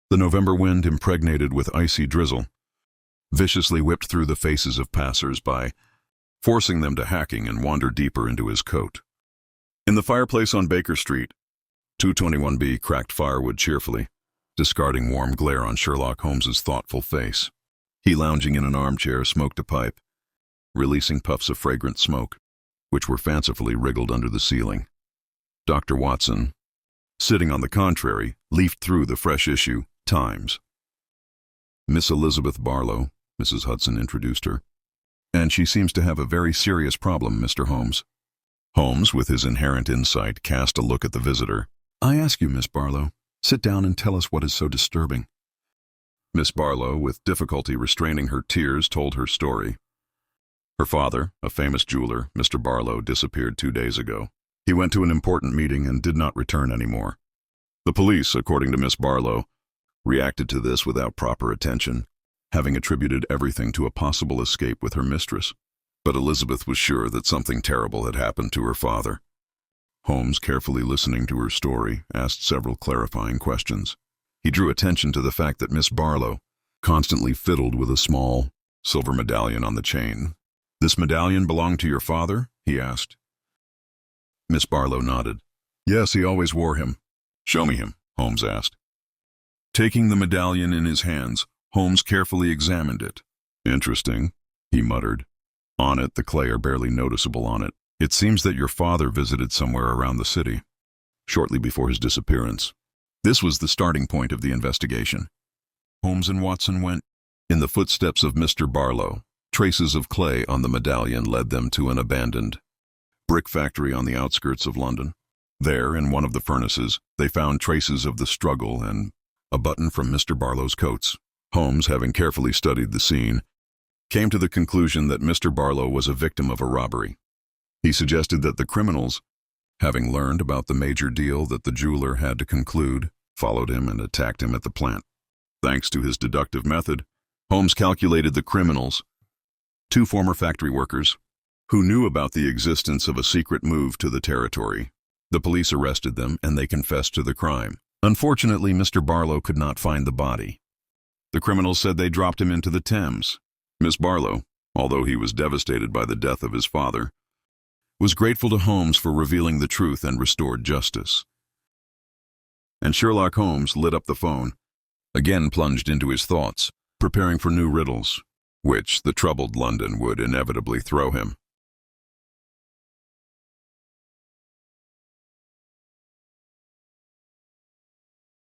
The November wind, impregnated with icy drizzle, viciously whipped through the faces of passers-by, forcing them to hacking and wander deeper into his coat. In the fireplace on Baker Street, 221B cracked firewood cheerfully, discarding warm glare on Sherlock Holmes's thoughtful face. He, lounging in an armchair, smoked a pipe, releasing puffs of fragrant smoke, which were fancifully wriggled under the ceiling. Dr. Watson, sitting on the contrary, leafed through the fresh issue, Times. Miss Elizabeth Barlow, Mrs. Hudson introduced her. And she seems to have a very serious problem, Mr. Holmes. Holmes, with his inherent insight, cast a look at the visitor. I ask you, Miss Barlow, sit down and tell us what is so disturbing. Miss Barlow, with difficulty restraining her tears, told her story. Her father, a famous jeweler, Mr. Barlow, disappeared 2 days ago. He went to an important meeting and did not return anymore. The police, according to Miss Barlow, reacted to this without proper attention, having attributed everything to a possible escape with her mistress. But Elizabeth was sure that something terrible had happened to her father. Holmes, carefully listening to her story, asked several clarifying questions. He drew attention to the fact that Miss Barlow constantly fiddled with a small silver medallion on the chain. This medallion belonged to your father? He asked. Miss Barlow nodded. Yes, he always wore him. Show me him, Holmes asked. Taking the medallion in his hands, Holmes carefully examined it. Interesting, he muttered. On it, the clay are barely noticeable on it. It seems that your father visited somewhere around the city, shortly before his disappearance. This was the starting point of the investigation. Holmes and Watson went in the footsteps of Mr. Barlow. Traces of clay on the medallion led them to an abandoned brick factory on the outskirts of London. There, in one of the furnaces, they found traces of the struggle and a button from Mr. Barlow's coats. Holmes, having carefully studied the scene, came to the conclusion that Mr. Barlow was a victim of a robbery. He suggested that the criminals, having learned about the major deal that the jeweler had to conclude, followed him and attacked him at the plant. Thanks to his deductive method, Holmes calculated the criminals, 2 former factory workers, who knew about the existence of a secret move to the territory. The police arrested them, and they confessed to the crime. Unfortunately, Mr. Barlow could not find the body. The criminals said they dropped him into the Thames. Miss Barlow, although he was devastated by the death of his father, was grateful to Holmes for revealing the truth and restored justice. And Sherlock Holmes lit up the phone, again plunged into his thoughts, preparing for new riddles, which the troubled London would inevitably throw him.